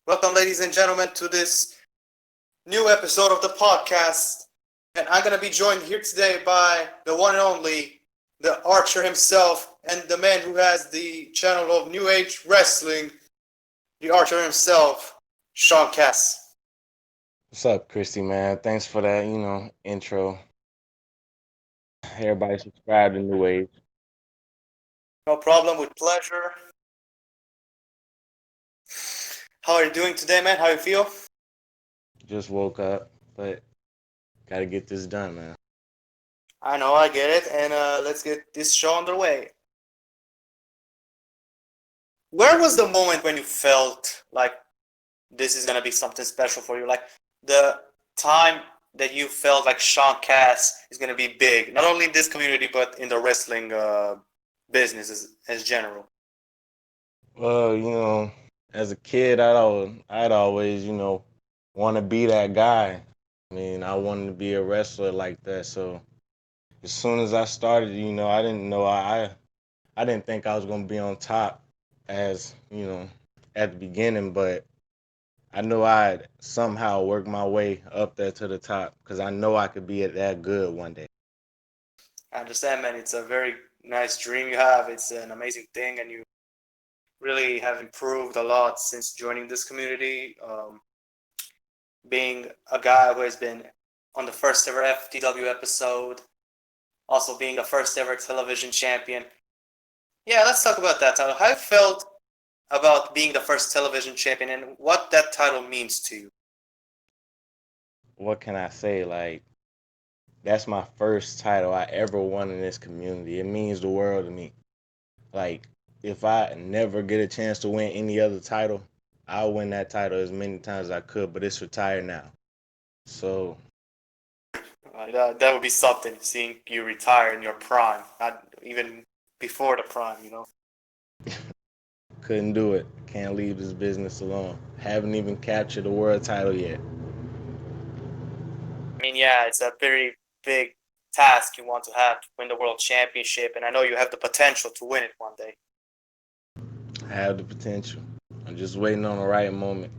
Welcome, ladies and gentlemen, to this new episode of the podcast. And I'm going to be joined here today by the one and only, the Archer himself, and the man who has the channel of New Age Wrestling, the Archer himself, Sean Cass. What's up, Christy, man? Thanks for that, intro. Everybody subscribe to New Age. No problem, with pleasure. How are you doing today, man? How you feel? Just woke up, but gotta get this done, man. I know, I get it, and let's get this show underway. Where was the moment when you felt like this is gonna be something special for you? Like the time that you felt like Sean Cass is gonna be big, not only in this community but in the wrestling business as general. Well, as a kid, I'd always, want to be that guy. I mean, I wanted to be a wrestler like that. So as soon as I started, I didn't know I didn't think I was gonna be on top as at the beginning, but I knew I'd somehow work my way up there to the top because I know I could be that good one day. I understand, man. It's a very nice dream you have. It's an amazing thing, and you really have improved a lot since joining this community. Being a guy who has been on the first ever FTW episode, also being the first ever television champion. Yeah, let's talk about that title. How you felt about being the first television champion and what that title means to you? What can I say? Like, that's my first title I ever won in this community. It means the world to me. Like, if I never get a chance to win any other title, I'll win that title as many times as I could, but it's retired now. So, That would be something, seeing you retire in your prime, not even before the prime, you know? couldn't do it. Can't leave this business alone. Haven't even captured the world title yet. I mean, yeah, it's a very big task you want to have to win the world championship, and I know you have the potential to win it one day. I have the potential. I'm just waiting on the right moment.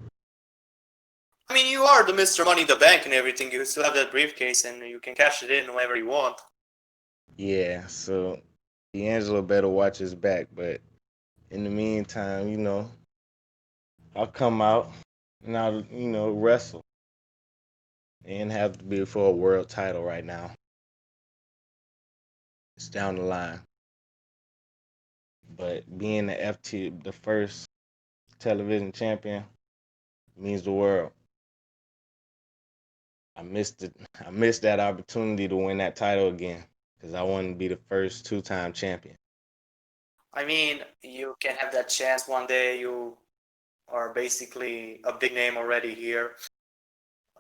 I mean, you are the Mr. Money in the Bank and everything. You still have that briefcase, and you can cash it in whenever you want. Yeah, so D'Angelo better watch his back, but in the meantime, I'll come out and I'll, wrestle and have to be for a world title right now. It's down the line. But being the first television champion means the world. I missed it. I missed that opportunity to win that title again because I wanted to be the first two-time champion. I mean, you can have that chance one day. You are basically a big name already here,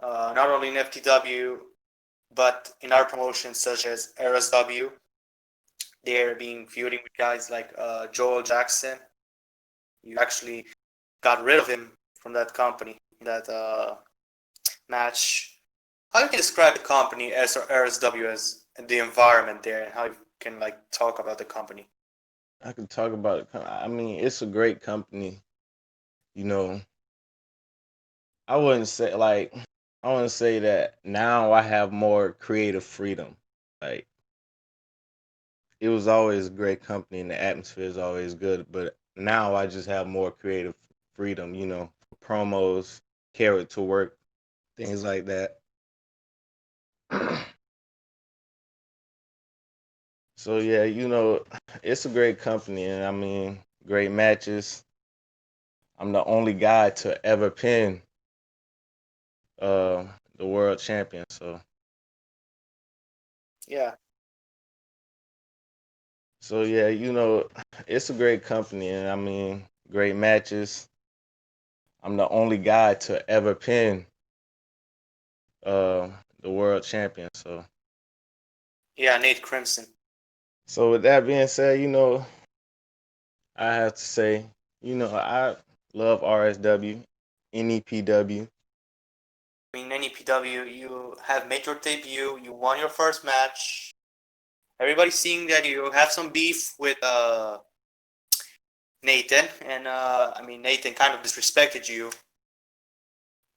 not only in FTW, but in our promotions such as RSW. They're being feuding with guys like Joel Jackson. You actually got rid of him from that company, that match. How you can describe the company as RSW as the environment there, and how you can like talk about the company? I can talk about it. I mean, it's a great company. You know, I wouldn't say like I want to say that now I have more creative freedom. Like it was always a great company and the atmosphere is always good, but now I just have more creative freedom, promos, character work, things like that. So yeah, it's a great company and I mean, great matches. I'm the only guy to ever pin uh the world champion. Yeah, So yeah, it's a great company and I mean, great matches. I'm the only guy to ever pin uh the world champion. yeah, Nate Crimson. So with that being said, I have to say, I love RSW, NEPW. I mean, NEPW, you have made your debut. You won your first match. Everybody's seeing that you have some beef with Nathan, and I mean Nathan kind of disrespected you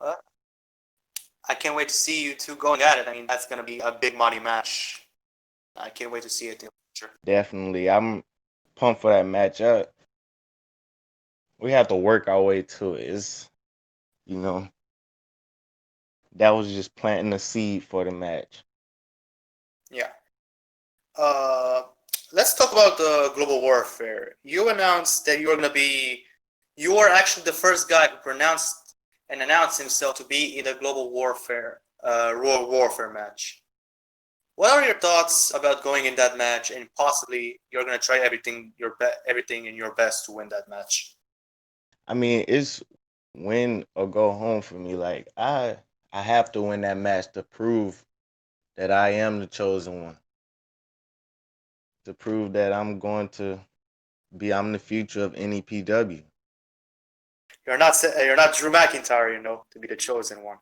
Uh, I can't wait to see you two going at it. I mean, that's gonna be a big money match. I can't wait to see it in the future. Definitely, I'm pumped for that match. We have to work our way to it. It's you know that was just planting the seed for the match. Yeah. Uh, let's talk about the global warfare. You announced that you are actually the first guy who pronounced and announced himself to be in the global warfare, world warfare match. What are your thoughts about going in that match, and possibly you're gonna try everything in your best to win that match? I mean, it's win or go home for me. Like I have to win that match to prove that I am the chosen one. To prove that I'm the future of NEPW. You're not Drew McIntyre, to be the chosen one.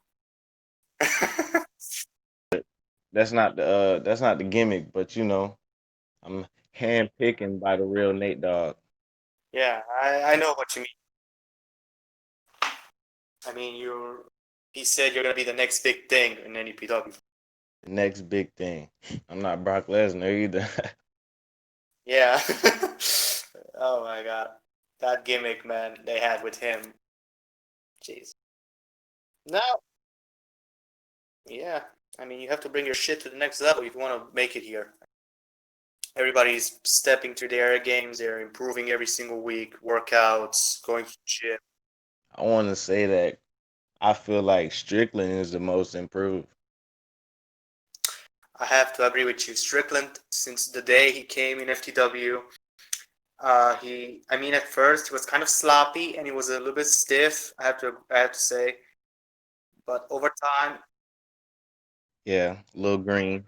That's not the gimmick, but I'm handpicking by the real Nate Dogg. Yeah, I know what you mean. I mean, he said you're gonna be the next big thing in NEPW. The next big thing. I'm not Brock Lesnar either. Yeah. Oh my god. That gimmick, man, they had with him. Jeez. No, yeah. I mean, you have to bring your shit to the next level if you want to make it here. Everybody's stepping to their games. They're improving every single week. Workouts, going to the gym. I want to say that I feel like Strickland is the most improved. I have to agree with you. Strickland, since the day he came in FTW, I mean, at first he was kind of sloppy and he was a little bit stiff. I have to say, but over time, Yeah, Lil Green.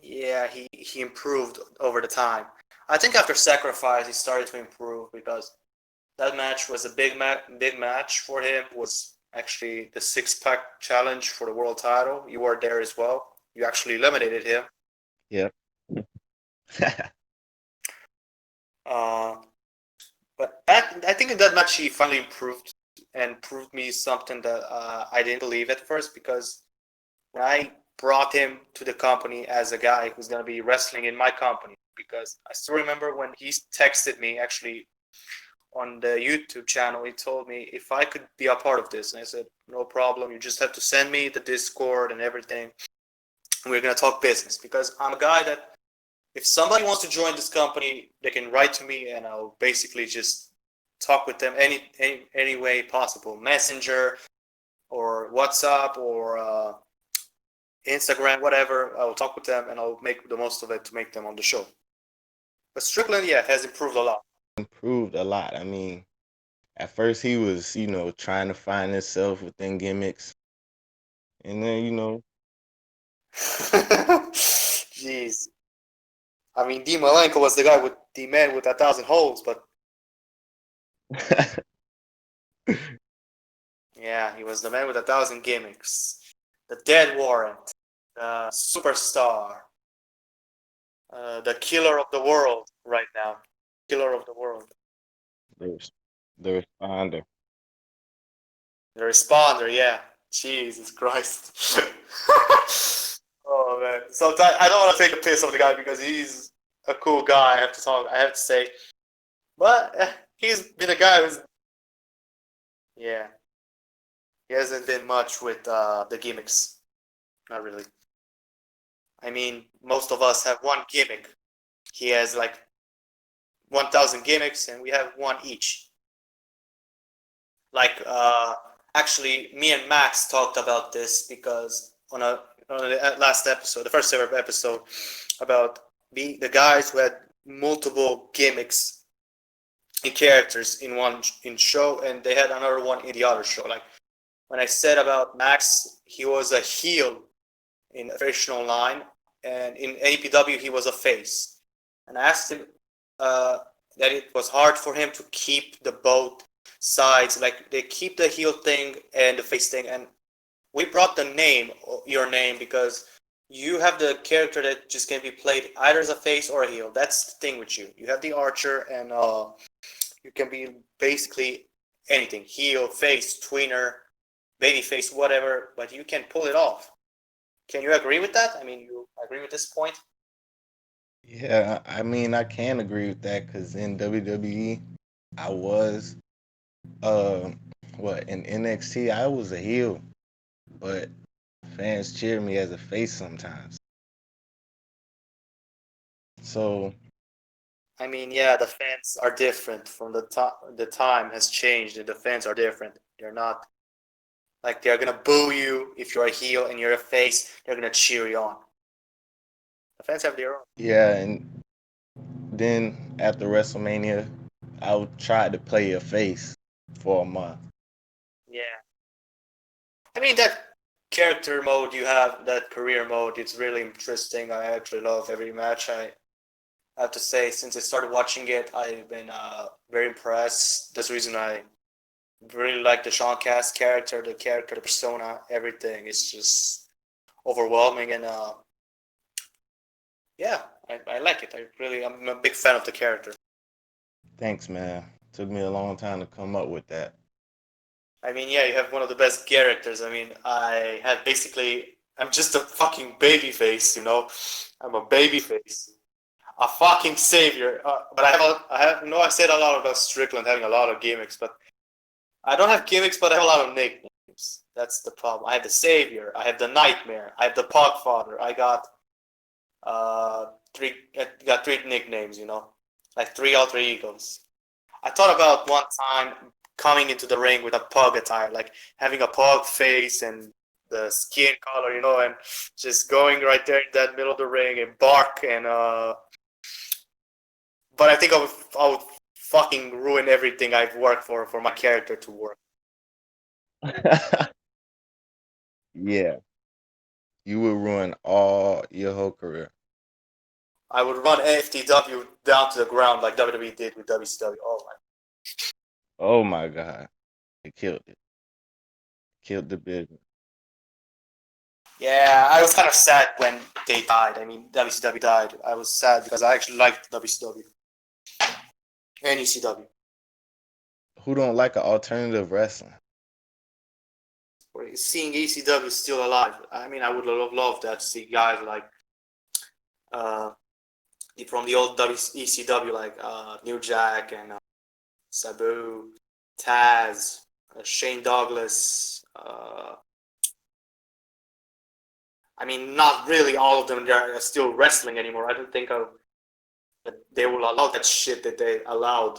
yeah, he improved over the time. I think after Sacrifice, he started to improve because that match was a big match for him. Was actually the six pack challenge for the world title. You were there as well. You actually eliminated him. Yep. Uh, but I think in that match he finally improved and proved me something that I didn't believe at first because when I brought him to the company as a guy who's gonna be wrestling in my company, because I still remember when he texted me actually on the YouTube channel. He told me if I could be a part of this, and I said no problem. You just have to send me the Discord and everything. And we're gonna talk business because I'm a guy that if somebody wants to join this company, they can write to me and I'll basically just talk with them any way possible, Messenger or WhatsApp or Instagram, whatever. I'll talk with them and I'll make the most of it to make them on the show. But Strickland, yeah, has improved a lot. Improved a lot. I mean, at first he was, trying to find himself within gimmicks. And then, Jeez. I mean, D. Malenko was the guy with the man with 1,000 holes, but yeah, he was the man with 1,000 gimmicks. The Dead Warrant, the superstar, the killer of the world right now. Killer of the world. the, the responder. The responder, yeah. Jesus Christ. Oh man. Sometimes I don't want to take a piss of the guy because he's a cool guy. I have to say, but he's been a guy who's yeah. He hasn't been much with the gimmicks. Not really. I mean, most of us have one gimmick. He has like 1,000 gimmicks, and we have one each. Like, actually, me and Max talked about this because on the last episode, the first ever episode, about the guys who had multiple gimmicks and characters in one in show, and they had another one in the other show. Like when I said about Max, he was a heel in professional line, and in APW he was a face. And I asked him uh, that it was hard for him to keep the both sides, like they keep the heel thing and the face thing. And we brought your name, because you have the character that just can be played either as a face or a heel. That's the thing with you. You have the archer, and you can be basically anything: heel, face, tweener. babyface, whatever, but you can pull it off. Can you agree with that? I mean, you agree with this point? Yeah, I mean, I can agree with that because in WWE, I was, uh, what, in NXT, I was a heel, but fans cheer me as a face sometimes. So, I mean, yeah, the fans are different from the time has changed and the fans are different. They're not like they're gonna boo you if you're a heel and you're a face. They're gonna cheer you on. The fans have their own. yeah, and then after WrestleMania, I tried to play a face for a month. Yeah. I mean that character mode you have, that career mode, it's really interesting. I actually love every match. I have to say, since I started watching it, I've been very impressed. That's the reason I really like the Sean Cast character, the character, the persona, everything. It's just overwhelming, and yeah, I like it. I'm a big fan of the character. Thanks, man. Took me a long time to come up with that. I mean, yeah, you have one of the best characters. I mean, I have basically, I'm just a fucking baby face, you know. I'm a baby face, a fucking savior. But I said a lot about Strickland having a lot of gimmicks, but I don't have gimmicks, but I have a lot of nicknames. That's the problem. I have the savior. I have the nightmare. I have the Pogfather. I uh got three nicknames, you know, like three alter egos. I thought about one time coming into the ring with a pug attire, like having a pug face and the skin color, you know, and just going right there in that middle of the ring and bark and but I think I would fucking ruin everything I've worked for my character to work. Yeah, you would ruin all your whole career. I would run FTW down to the ground like WWE did with WCW. Oh my. Oh my God, it killed it. Killed the business. Yeah, I was kind of sad when they died. I mean, WCW died. I was sad because I actually liked WCW and ECW. Who don't like an alternative wrestling? Seeing ECW still alive, I mean, I would love that to see guys like uh, from the old ECW, like New Jack and Sabu, Taz, Shane Douglas. I mean, not really all of them. They're still wrestling anymore. I don't think that they will allow that shit that they allowed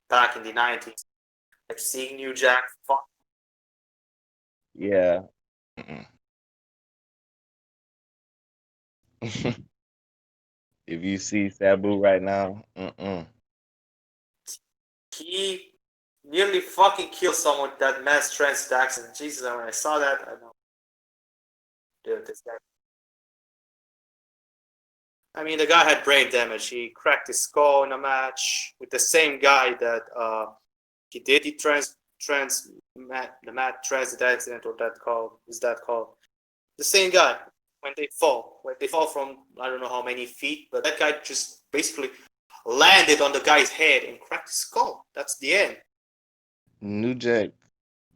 back in the 90s. Like seeing New Jack. Yeah. Mm-mm. If you see Sabu right now, mm-mm. He nearly fucking killed someone with that mass transit accident. Jesus, when I saw that, I know, dude, this guy. I mean, the guy had brain damage. He cracked his skull in a match with the same guy that he did the the mat transit accident, or that called is that called the same guy. When they fall from I don't know how many feet, but that guy just basically landed on the guy's head and cracked his skull. That's the end. New Jack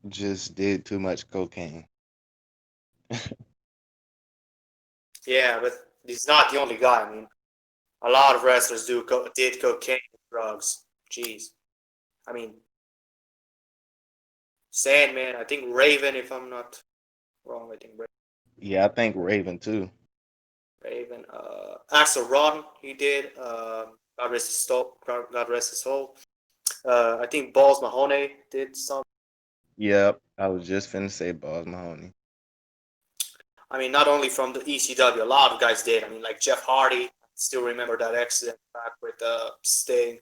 just did too much cocaine. Yeah, but he's not the only guy. I mean, a lot of wrestlers did cocaine and drugs. Jeez. I mean, Sandman. I think Raven, if I'm not wrong. I think Yeah, I think Raven too. Raven. Axel Rotten, he did. God rest his soul. God rest his soul. I think Balls Mahoney did some. Yep, I was just finna say Balls Mahoney. I mean, not only from the ECW, a lot of guys did. I mean, like Jeff Hardy. Still remember that accident back with Sting.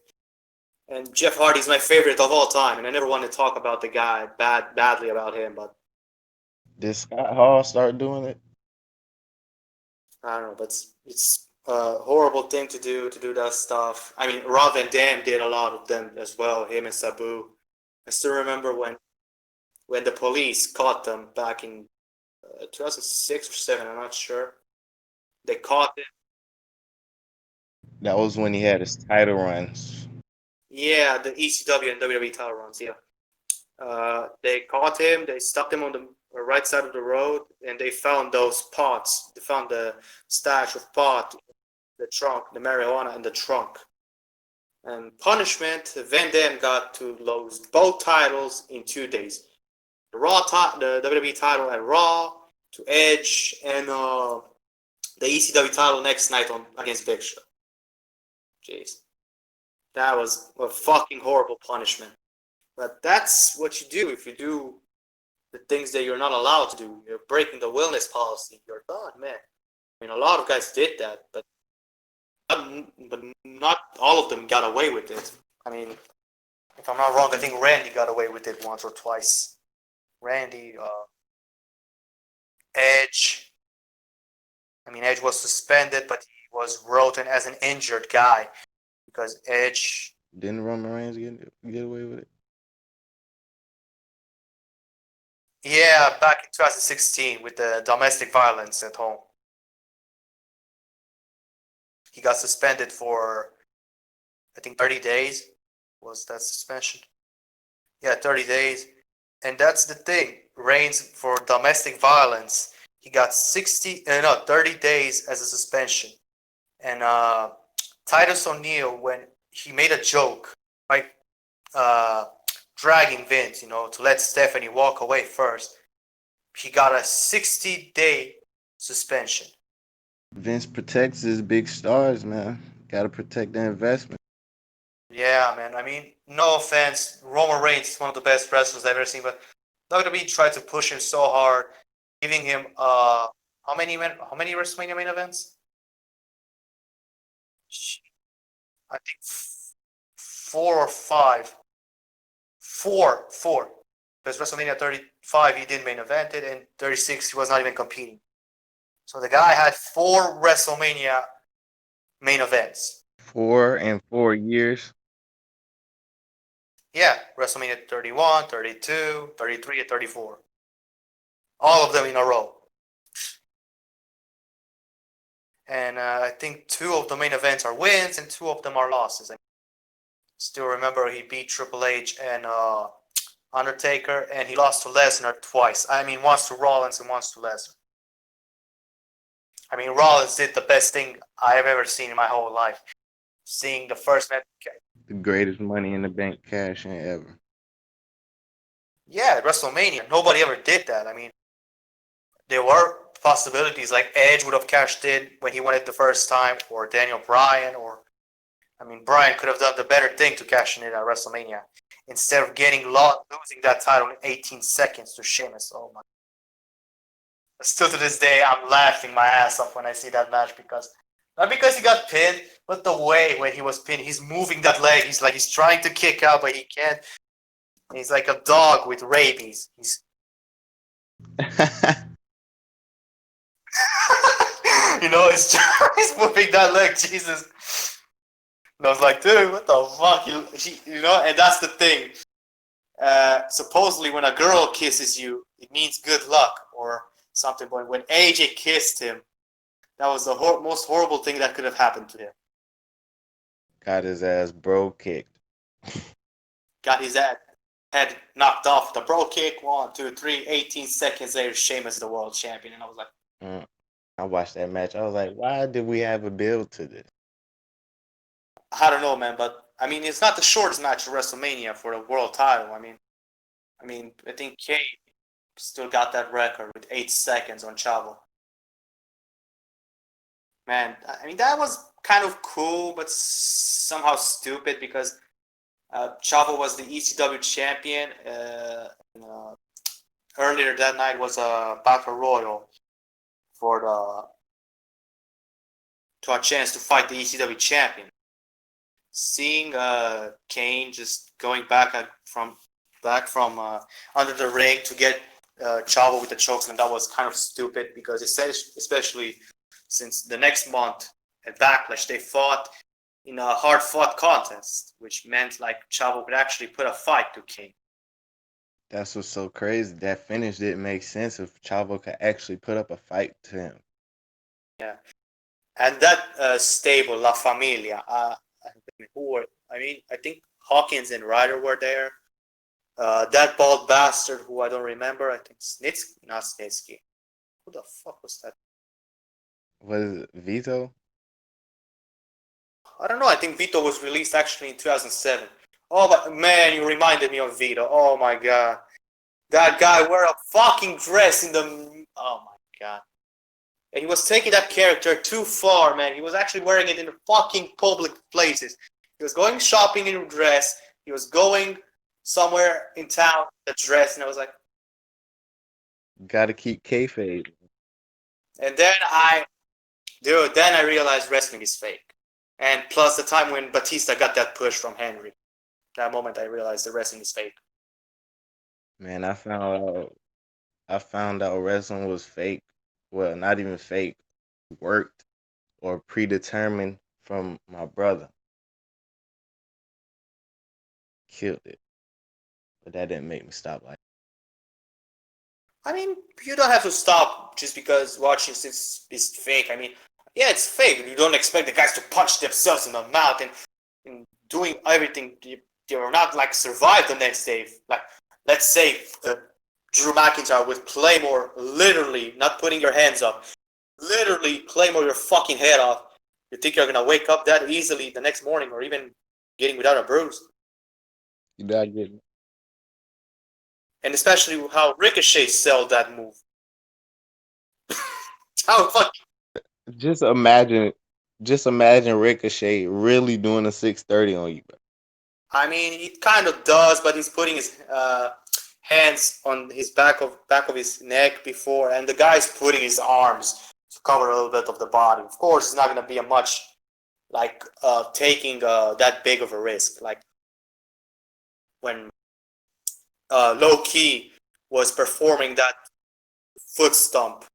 And Jeff Hardy's my favorite of all time, and I never want to talk about the guy badly about him, but Did Scott Hall start doing it? I don't know. But it's a horrible thing to do that stuff. I mean, Rob Van Dam did a lot of them as well. Him and Sabu. I still remember when the police caught them back in 2006 or seven. I'm not sure. They caught him. That was when he had his title runs. Yeah, the ECW and WWE title runs. Yeah, They caught him. They stopped him on the right side of the road, and they found those pots. They found the stash of pot, the trunk, the marijuana in the trunk. And punishment, Van Dam got to lose both titles in 2 days. The WWE title at Raw to Edge, and the ECW title next night on against Big Show. Jeez, that was a fucking horrible punishment. But that's what you do if you do the things that you're not allowed to do. You're breaking the wellness policy. You're done, man. I mean, a lot of guys did that, but not all of them got away with it. I mean, if I'm not wrong, I think Randy got away with it once or twice. Randy, Edge. I mean, Edge was suspended, but he was wrote in as an injured guy because Edge. Didn't Roman Reigns get away with it? Yeah, back in 2016 with the domestic violence at home. He got suspended for, I think, 30 days. Was that suspension? Yeah, 30 days. And that's the thing. Reigns, for domestic violence, he got 30 days as a suspension. And Titus O'Neil, when he made a joke, like dragging Vince, to let Stephanie walk away first, he got a 60-day suspension. Vince protects his big stars, man. Got to protect the investment. Yeah, man. I mean, no offense, Roman Reigns is one of the best wrestlers I've ever seen, but WWE tried to push him so hard, giving him how many WrestleMania main events? I think 4 or 5. Four. Because WrestleMania 35 he didn't main event it, and 36 he was not even competing. So the guy had 4 WrestleMania main events. 4 in 4 years. Yeah, WrestleMania 31, 32, 33, and 34. All of them in a row. And I think 2 of the main events are wins and 2 of them are losses. I still remember he beat Triple H and Undertaker, and he lost to Lesnar twice. I mean, once to Rollins and once to Lesnar. I mean, Rollins did the best thing I have ever seen in my whole life. Seeing the first match. The greatest Money in the Bank cash in ever. Yeah, WrestleMania. Nobody ever did that. I mean, there were possibilities like Edge would have cashed in when he won it the first time, or Daniel Bryan, Bryan could have done the better thing to cash in at WrestleMania instead of losing that title in 18 seconds to Sheamus. Oh my! Still to this day, I'm laughing my ass off when I see that match not because he got pinned, but the way when he was pinned, he's moving that leg. He's trying to kick out, but he can't. He's like a dog with rabies. He's he's moving that leg. Jesus. And I was like, dude, what the fuck? And that's the thing. Supposedly, when a girl kisses you, it means good luck or something. But when AJ kissed him, that was the most horrible thing that could have happened to him. Got his ass bro kicked. Got his head knocked off. The bro kick, 1, 2, 3, 18 seconds later, Sheamus is the world champion. And I was like, I watched that match. I was like, why did we have a build to this? I don't know, man, but I mean, it's not the shortest match of WrestleMania for the world title. I think Kane still got that record with 8 seconds on Chavo. Man, I mean, that was kind of cool, but somehow stupid because Chavo was the ECW champion. Earlier that night was a battle royal for a chance to fight the ECW champion. Seeing Kane just going back from under the ring to get Chavo with the chokeslam, that was kind of stupid because especially since the next month at Backlash they fought in a hard-fought contest, which meant like Chavo could actually put a fight to Kane. That's what's so crazy. That finish didn't make sense if Chavo could actually put up a fight to him. Yeah, and that stable, La Familia. I think Hawkins and Ryder were there. That bald bastard who I don't remember. I think Snitsky, not Snitsky. Who the fuck was that? Was it Vito? I don't know. I think Vito was released actually in 2007. Oh, but man, you reminded me of Vito. Oh my god. That guy wore a fucking dress in the. Oh my god. And he was taking that character too far, man. He was actually wearing it in the fucking public places. He was going shopping in a dress. He was going somewhere in town in a dress, and I was like, Gotta keep kayfabe. and then I realized wrestling is fake. And plus the time when Batista got that push from Henry, that moment I realized the wrestling is fake. Man, I found out wrestling was fake. Well, not even fake, worked or predetermined from my brother. Killed it. But that didn't make me stop like I mean, you don't have to stop just because watching this is fake. I mean, yeah, it's fake. You don't expect the guys to punch themselves in the mouth and doing everything. They're not like survive the next day. Like, let's say Drew McIntyre with Claymore, literally not putting your hands up, literally Claymore your fucking head off. You think you're gonna wake up that easily the next morning, or even getting without a bruise? you gotta get And especially how Ricochet sold that move. How fucking just imagine just imagine Ricochet really doing a 630 on you, bro. I mean, he kind of does, but he's putting his hands on his back of his neck before, and the guy's putting his arms to cover a little bit of the body. Of course, it's not gonna be a much like taking that big of a risk. Like when Low Key was performing that foot stomp,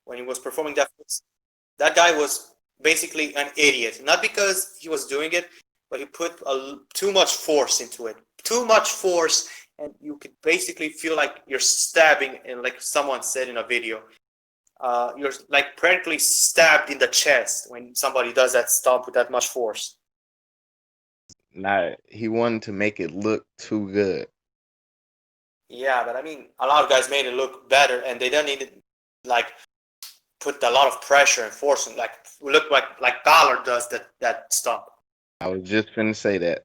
when he was performing that guy was basically an idiot. Not because he was doing it, but he put too much force into it. Too much force, and you could basically feel like you're stabbing, and like someone said in a video, you're like practically stabbed in the chest when somebody does that stomp with that much force. Not he wanted to make it look too good. Yeah, but I mean, a lot of guys made it look better, and they don't need to like put a lot of pressure and force, and like look like Balor does that stomp. I was just finna say that.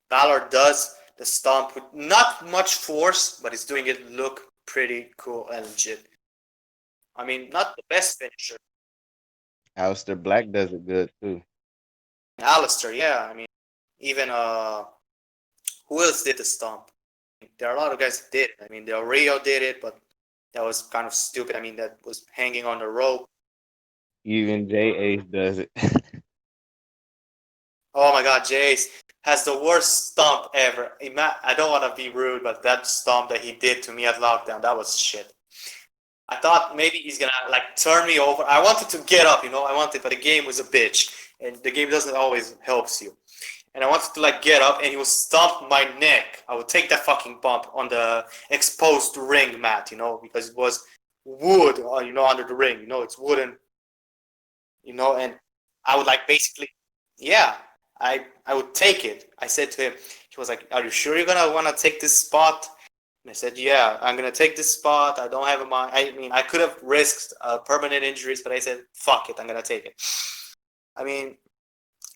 Balor does the stomp with not much force, but he's doing it look pretty cool and legit. I mean, not the best finisher. Aleister Black does it good too. Alistair, yeah. I mean, even who else did the stomp? There are a lot of guys that did it. I mean, Del Rio did it, but that was kind of stupid. I mean, that was hanging on the rope. Even J Ace does it. Oh my God, Jace has the worst stomp ever. I don't want to be rude, but that stomp that he did to me at lockdown, that was shit. I thought maybe he's gonna like turn me over. I wanted to get up, I wanted, but the game was a bitch, and the game doesn't always helps you. And I wanted to like get up, and he would stomp my neck. I would take that fucking bump on the exposed ring mat, because it was wood, under the ring. It's wooden, and I would like basically, yeah, I would take it. I said to him, he was like, "Are you sure you're gonna want to take this spot?" And I said, "Yeah, I'm gonna take this spot. I don't have a mind. I mean, I could have risked permanent injuries, but I said, fuck it, I'm gonna take it." I mean,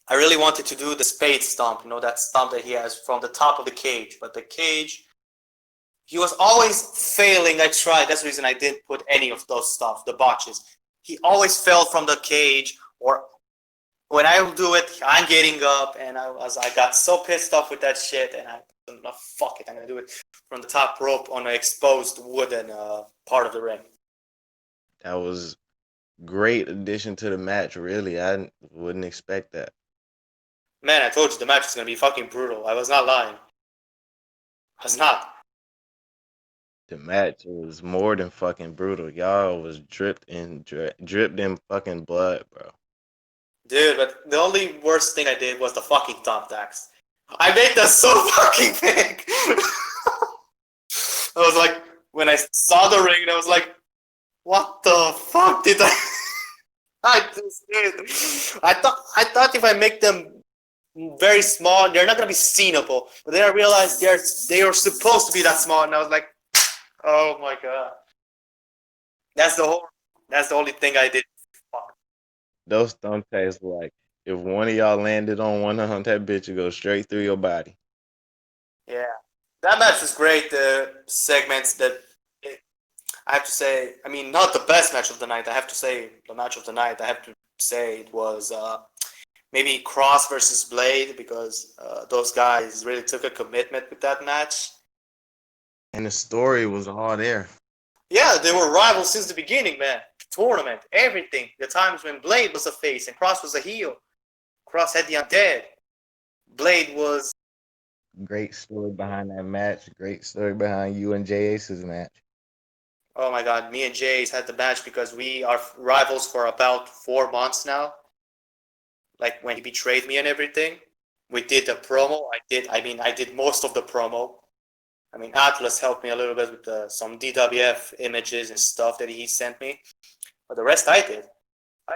I really wanted to do the spade stomp, that stomp that he has from the top of the cage, but the cage, he was always failing. I tried. That's the reason I didn't put any of those stuff, the botches. He always fell from the cage, or when I do it, I'm getting up, and I got so pissed off with that shit, and fuck it, I'm gonna do it from the top rope on an exposed wooden part of the ring. That was great addition to the match, really. I wouldn't expect that. Man, I told you the match is gonna be fucking brutal. I was not lying. I was not. The match was more than fucking brutal. Y'all was dripped in fucking blood, bro. Dude, but the only worst thing I did was the fucking top tax. I made that so fucking big. I was like, when I saw the ring, I was like, what the fuck did I? I just did. I thought if I make them very small. They're not gonna be seenable. But then I realized they are supposed to be that small, and I was like, oh my god, that's the whole. That's the only thing I did. Fuck. Those thumbtacks were like, if one of y'all landed on one of them, that bitch would go straight through your body. Yeah, that match was great. The segments that I have to say, I mean, not the best match of the night. I have to say, the match of the night. I have to say it was maybe Cross versus Blade because those guys really took a commitment with that match. And the story was all there. Yeah, they were rivals since the beginning, man. Tournament, everything. The times when Blade was a face and Cross was a heel. Cross had the undead. Blade was. Great story behind that match. Great story behind you and Jay Ace's match. Oh my god, me and Jace had the match because we are rivals for about 4 months now. Like when he betrayed me and everything. We did the promo. I did most of the promo. I mean, Atlas helped me a little bit with some DWF images and stuff that he sent me. But the rest I did. I,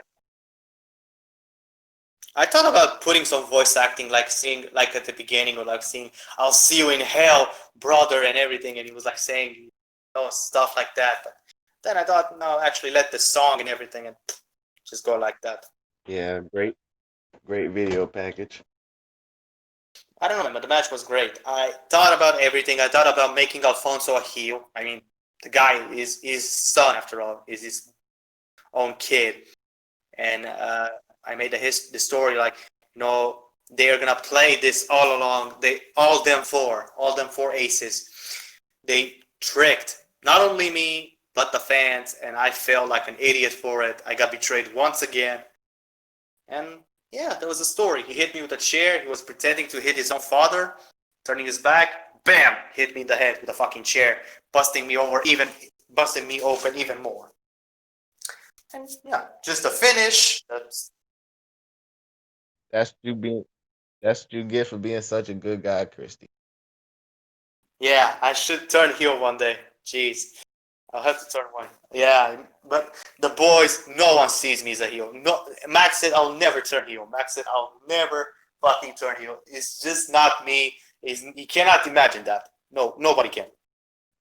I thought about putting some voice acting, like seeing, like at the beginning, or like seeing, I'll see you in hell, brother, and everything. And he was like saying, stuff like that. But then I thought, no, actually let the song and everything and just go like that. Yeah, great video package. I don't know, but the match was great. I thought about everything. I thought about making Alfonso a heel. I mean, the guy is his son, after all, is his own kid. And I made the story like, they are gonna play this all along. All them four aces, they tricked not only me but the fans, and I felt like an idiot for it. I got betrayed once again, and yeah, there was a story. He hit me with a chair. He was pretending to hit his own father, turning his back. Bam! Hit me in the head with a fucking chair, busting me open even more. And yeah, just a finish. That's you being that's what you get for being such a good guy, Christy. Yeah, I should turn heel one day. Jeez, I'll have to turn one. Yeah, but the boys, no one sees me as a heel. No, Max said I'll never turn heel. Max said I'll never fucking turn heel. It's just not me. He cannot imagine that. No, nobody can.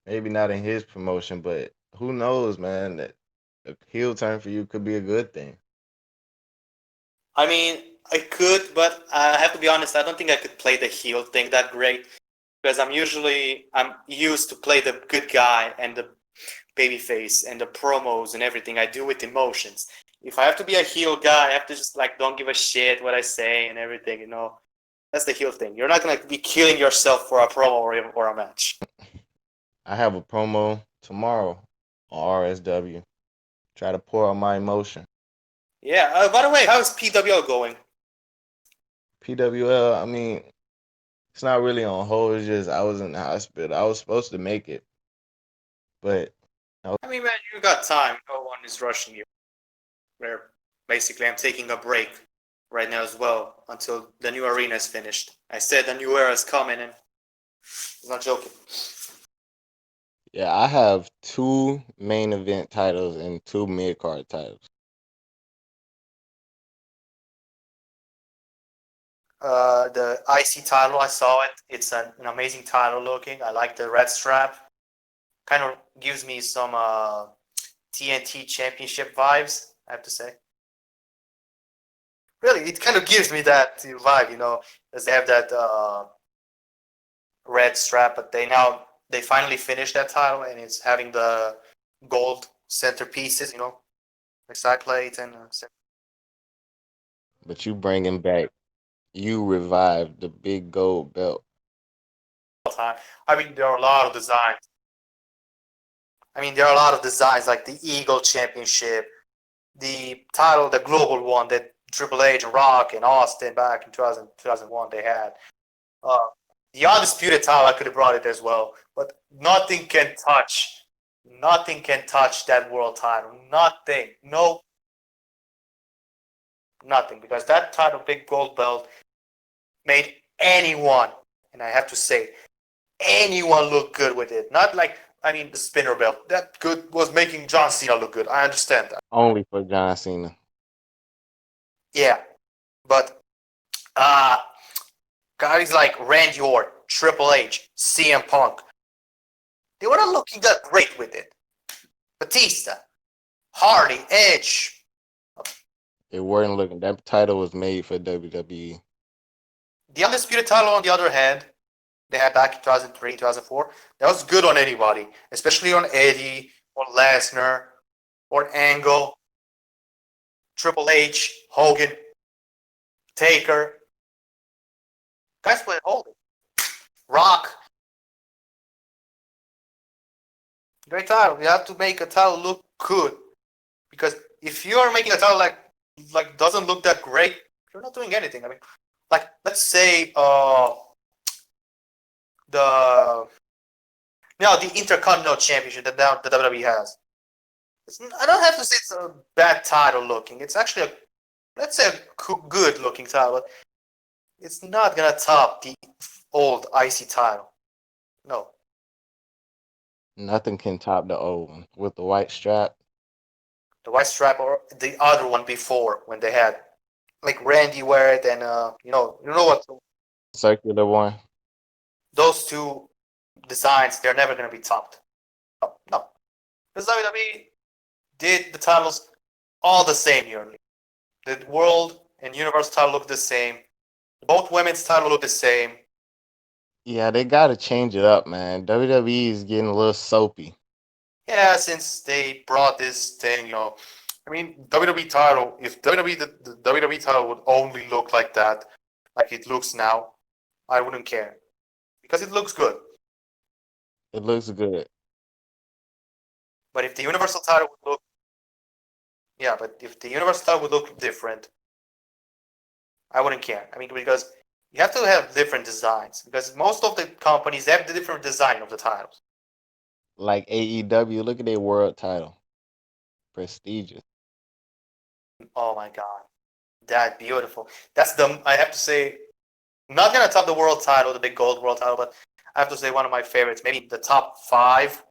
Maybe not in his promotion, but who knows, man? That a heel turn for you could be a good thing. I mean, I could, but I have to be honest. I don't think I could play the heel thing that great because I'm used to play the good guy and the babyface and the promos and everything I do with emotions. If I have to be a heel guy, I have to just like don't give a shit what I say and everything. That's the heel thing. You're not gonna be killing yourself for a promo or a match. I have a promo tomorrow on RSW. Try to pour out my emotion. Yeah. By the way, how's PWL going? PWL, I mean, it's not really on hold. It's just I was in the hospital. I was supposed to make it, but I mean, man, you got time. No one is rushing you. Where basically I'm taking a break right now as well until the new arena is finished. I said the new era is coming, and I'm not joking. yeah, I have two main event titles and two mid card titles. The IC title, I saw it. It's an amazing title looking. I like the red strap. Kind of gives me some TNT Championship vibes, I have to say. Really, it kind of gives me that vibe, as they have that red strap, but they finally finished that title, and it's having the gold centerpieces, like side plates and But you bringing back, you revived the big gold belt. time. I mean, there are a lot of designs. I mean, there are a lot of designs like the Eagle Championship, the title, the global one that Triple H and Rock and Austin back in 2001 they had. Uh, the undisputed title, I could have brought it as well, but nothing can touch that world title. Nothing, no, nothing, because that title, big gold belt, made anyone, and I have to say, anyone look good with it. Not like, I mean, the spinner belt that good was making John Cena look good. I understand that. Only for John Cena. Yeah, but uh Guys like Randy Orton, Triple H, CM Punk, they were not looking that great with it. Batista, Hardy, Edge. It weren't looking. That title was made for WWE. The Undisputed title, on the other hand, they had back in 2003, 2004, that was good on anybody, especially on Eddie, on Lesnar, on Angle, Triple H, Hogan, Taker. Guys played holding. Rock. Great title. You have to make a title look good. Because if you are making a title like doesn't look that great, you're not doing anything. I mean, like let's say the the Intercontinental Championship that now the WWE has. I don't have to say it's a bad title looking. It's actually let's say a good looking title. But it's not gonna top the old IC title. No. Nothing can top the old one with the white strap. The white strap or the other one before when they had like Randy wear it and you know what, Circular one. those two designs, they're never gonna be topped. No, no. Because WWE did the titles all the same yearly. The world and universal title look the same. Both women's title look the same. Yeah, they gotta change it up, man. WWE is getting a little soapy. Yeah, since they brought this thing, I mean, WWE title, if the WWE title would only look like that, like it looks now, I wouldn't care. Because it looks good. It looks good. But if the Universal title would look, yeah, but if the Universal title would look different, I wouldn't care. I mean, because you have to have different designs. Because most of the companies have the different design of the titles. Like AEW, look at their world title. Prestigious. Oh my God. That beautiful. That's I have to say, not gonna top the world title, the big gold world title, but I have to say one of my favorites, maybe the top five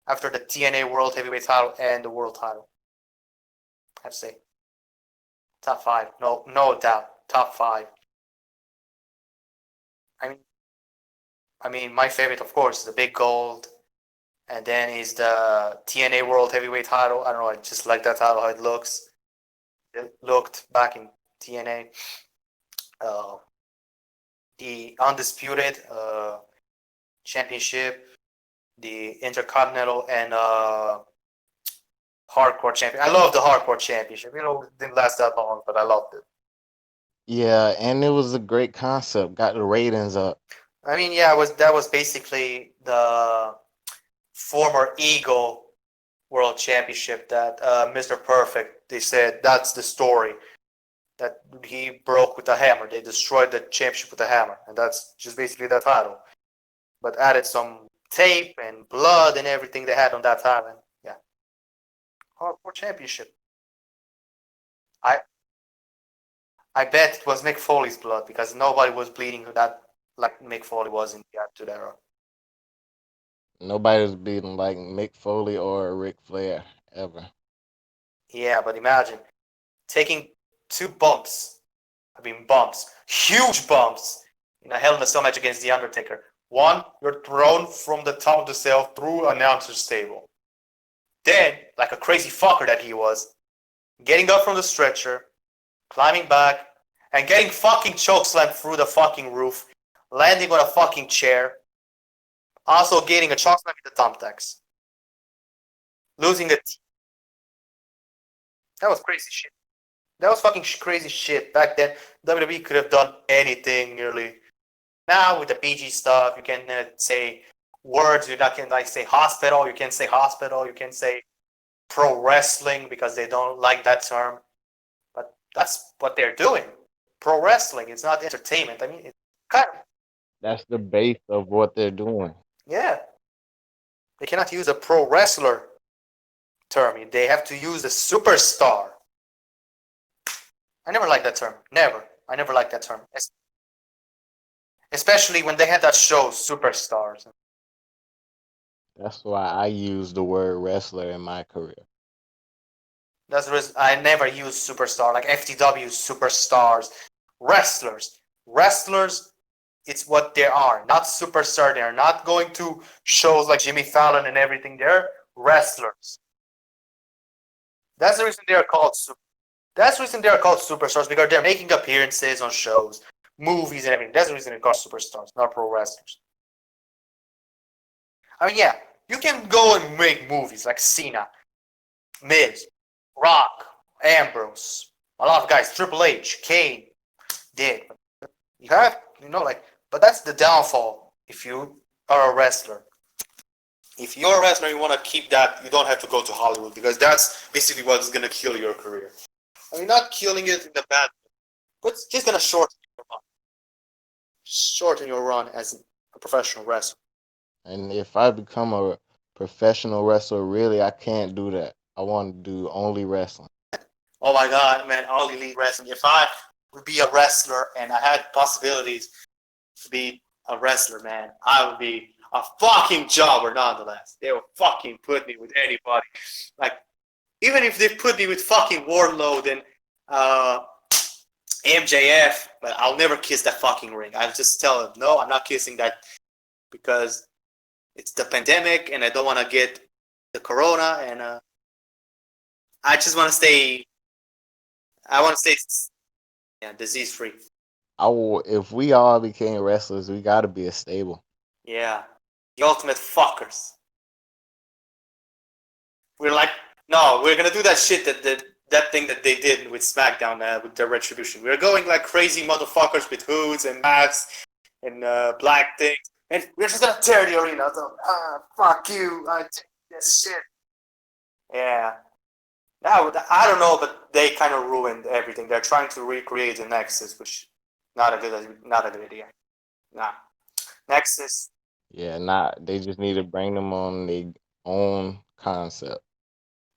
after the TNA World Heavyweight title and the world title. I have to say, top five. No, no doubt, top five. I mean, my favorite, of course, is the big gold, and then is the TNA World Heavyweight title. I don't know, I just like that title how it looks. It looked back in TNA. Uh, the undisputed championship, the Intercontinental and Hardcore champion. I love the Hardcore championship. It didn't last that long, but I loved it. Yeah, and it was a great concept. Got the ratings up. I mean, yeah, that was basically the former Eagle World Championship that Mr. Perfect. They said that's the story that he broke with a hammer. They destroyed the championship with a hammer, and that's just basically that title. But added some tape and blood and everything they had on that title. And yeah, Hardcore Championship. I I bet it was Mick Foley's blood because nobody was bleeding that like Mick Foley was in the Attitude Era. Nobody was beating like Mick Foley or Ric Flair ever. Yeah, but imagine taking two bumps. I mean bumps, huge bumps in a Hell in a Cell match against The Undertaker. One, you're thrown from the top of the cell through an announcer's table. Then, like a crazy fucker that he was, getting up from the stretcher, climbing back, and getting fucking chokeslammed through the fucking roof, landing on a fucking chair, also getting a chokeslam in the thumbtacks, losing the teeth. That was crazy shit. That was fucking crazy shit. Back then, WWE could have done anything nearly. Now with the PG stuff, you can say words. You can like say hospital. You can say hospital. You can say pro wrestling because they don't like that term. But that's what they're doing. Pro wrestling. It's not entertainment. I mean, it's kind of That's the base of what they're doing. yeah. They cannot use a pro wrestler term. They have to use a superstar. I never liked that term. Never. I never liked that term. Especially when they had that show, Superstars. That's why I use the word wrestler in my career. That's the reason I never use superstar, like FTW superstars. Wrestlers. Wrestlers It's what they are, not superstar. They're not going to shows like Jimmy Fallon and everything. They're wrestlers. That's the reason they are called. That's the reason they are called superstars because they're making appearances on shows, movies, and everything. That's the reason they're called superstars, not pro wrestlers. I mean, yeah, you can go and make movies like Cena, Miz, Rock, Ambrose, a lot of guys, Triple H, Kane, did. You have, like, but that's the downfall if you are a wrestler. If you're a wrestler and you want to keep that, you don't have to go to Hollywood because that's basically what's going to kill your career. I mean, not killing it in the bad, but it's just going to shorten your run as a professional wrestler. And if I become a professional wrestler, really, I can't do that. I want to do only wrestling. Oh my God, man, all elite wrestling. If I would be a wrestler and I had possibilities to be a wrestler, man, I would be a fucking jobber nonetheless. They would fucking put me with anybody. Like, even if they put me with fucking Warlord and MJF, but I'll never kiss that fucking ring. I'll just tell them, no, I'm not kissing that because it's the pandemic and I don't want to get the corona and I just want to stay. I want to stay, yeah, disease free. If we all became wrestlers, we got to be a stable. Yeah, the ultimate fuckers. We're like, no, we're gonna do that shit that thing that they did with SmackDown with their retribution. We're going like crazy motherfuckers with hoods and masks and black things, and we're just gonna tear the arena. So, fuck you! I take this shit. Yeah. Now I don't know, but they kind of ruined everything. They're trying to recreate the Nexus, which not a good idea. Nah, Nexus. Yeah, not they just need to bring them on their own concept.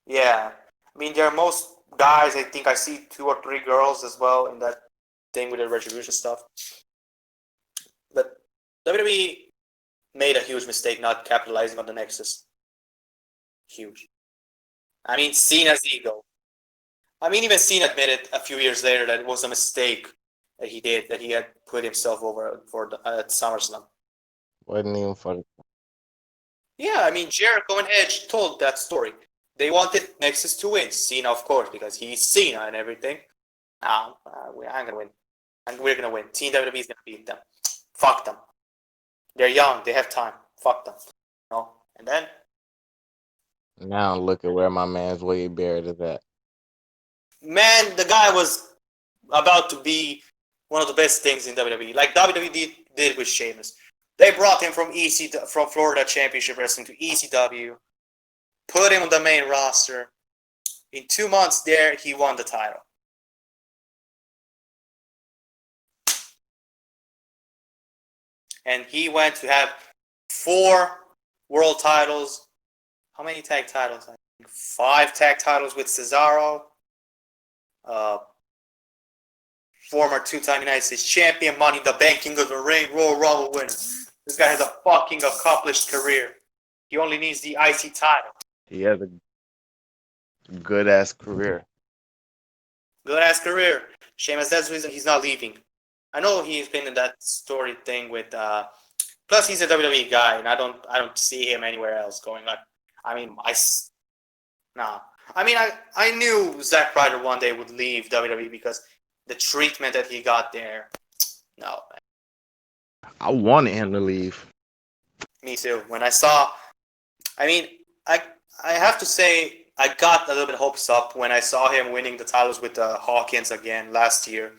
Yeah, I mean, there are most guys. I think I see two or three girls as well in that thing with the retribution stuff. But WWE made a huge mistake not capitalizing on the Nexus. Huge. I mean, Cena's ego. I mean, even Cena admitted a few years later that it was a mistake that he did, that he had put himself over for at SummerSlam. Wasn't even for the Yeah, I mean, Jericho and Edge told that story. They wanted Nexus to win. Cena, of course, because he's Cena and everything. Nah, I'm gonna win. And we're gonna win. Team WWE is gonna beat them. Fuck them. They're young. They have time. Fuck them. And then, Now look at where my man's Wade Barrett is at. man, the guy was about to be one of the best things in WWE. Like WWE did with Sheamus. They brought him from from Florida Championship Wrestling to ECW, put him on the main roster. In 2 months there, he won the title. And he went to have 4 world titles. How many tag titles? I think 5 tag titles with Cesaro. Former 2-time United States champion, Money in the Bank, King of the Ring, Royal Rumble winner. This guy has a fucking accomplished career. He only needs the IC title. He has a good ass career. Good ass career. Sheamus, that's the reason he's not leaving. I know he's been in that story thing with. Plus, he's a WWE guy, and I don't see him anywhere else going. Like, I mean, nah. I mean, I knew Zack Ryder one day would leave WWE because the treatment that he got there. No, I wanted him to leave. me too. When I saw, I mean, I have to say I got a little bit hopes up when I saw him winning the titles with Hawkins again last year.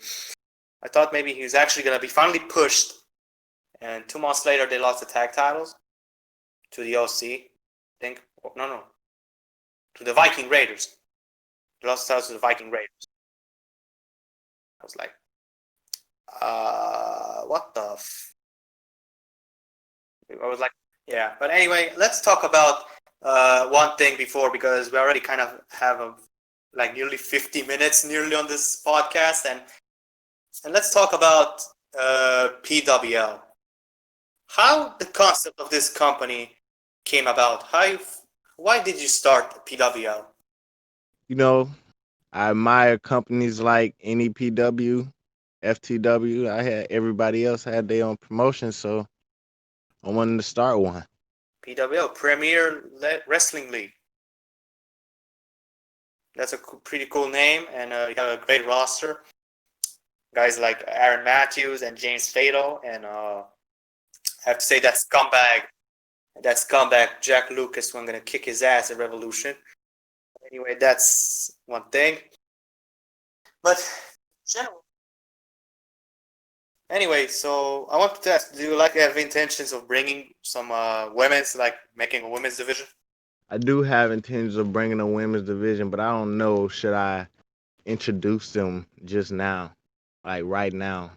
I thought maybe he was actually gonna be finally pushed, and 2 months later they lost the tag titles to the OC. I think no, to the Viking Raiders. They lost the titles to the Viking Raiders. I was like, what the? I was like, yeah. But anyway, let's talk about one thing before because we already kind of have like nearly 50 minutes nearly on this podcast, and let's talk about PWL. How the concept of this company came about? Why did you start PWL? You know, I admire companies like NEPW FTW. I had everybody else had their own promotion, so I wanted to start one. PWL, Premier Wrestling League. That's a pretty cool name, and you have a great roster. Guys like Aaron Matthews and James Fatal, and I have to say that scumbag Jack Lucas, who I'm gonna kick his ass at Revolution. Anyway, that's one thing. But general. Anyway, so I want to ask: do you like have intentions of bringing some women's, like making a women's division? I do have intentions of bringing a women's division, but I don't know should I introduce them just now, like right now.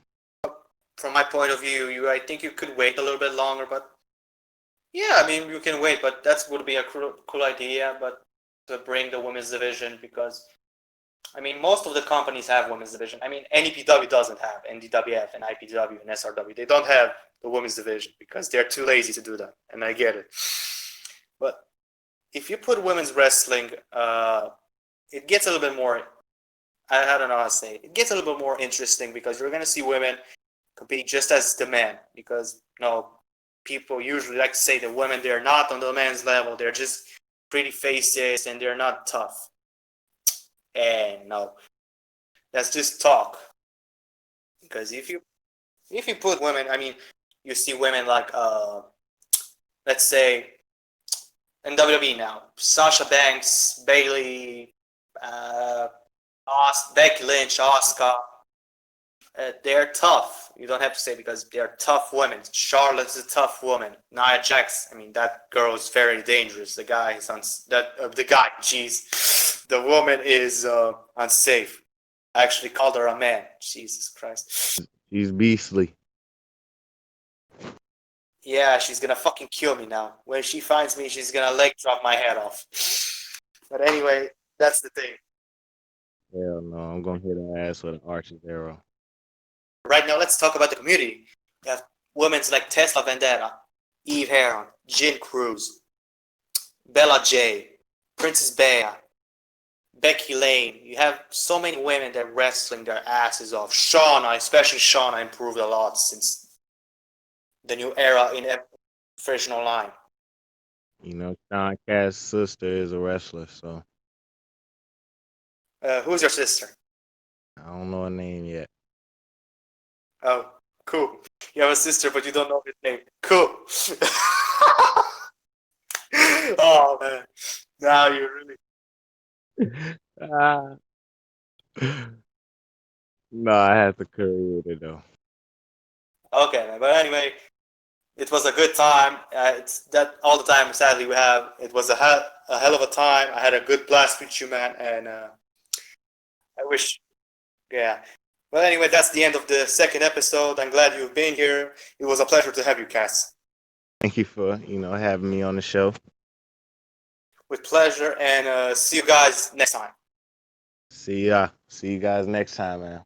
From my point of view, I think you could wait a little bit longer, but yeah, I mean you can wait, but that would be a cool idea. But to bring the women's division, because I mean most of the companies have women's division. I mean NEPW doesn't have NDWF and IPW and SRW. They don't have the women's division because they're too lazy to do that, and I get it. But if you put women's wrestling, it gets a little bit more. I don't know how to say it. It gets a little bit more interesting because you're going to see women competing just as the men. Because people usually like to say that women, they're not on the men's level. They're just pretty faces and they're not tough. And no, that's just talk. Because if you put women, I mean, you see women like let's say in WWE now, Sasha Banks, Bailey, Becky Lynch, Asuka. They're tough. You don't have to say because they're tough women. Charlotte's a tough woman. Nia Jax, I mean that girl is very dangerous. The guy is jeez, the woman is unsafe. I actually called her a man. Jesus Christ. She's beastly. Yeah, she's gonna fucking kill me now. When she finds me, she's gonna leg drop my head off. But anyway, that's the thing. Hell no, I'm gonna hit her ass with an archer's arrow. Right now, let's talk about the community. You have women like Tesla Vendetta, Eve Heron, Jin Cruz, Bella J, Princess Bea, Becky Lane. You have so many women that are wrestling their asses off. Shauna, especially Shauna, improved a lot since the new era in professional line. You know, Sean Cass's sister is a wrestler, so Who's your sister? I don't know her name yet. Oh, cool. You have a sister, but you don't know his name. Cool. Oh man, now you really. Ah. No, I have to career it though. Okay, man. But anyway, it was a good time. It's that all the time. Sadly, we have. It was a hell of a time. I had a good blast with you, man, and I wish. Yeah. Well, anyway, that's the end of the second episode. I'm glad you've been here. It was a pleasure to have you, Cass. Thank you for having me on the show. With pleasure, and see you guys next time. See ya. See you guys next time, man.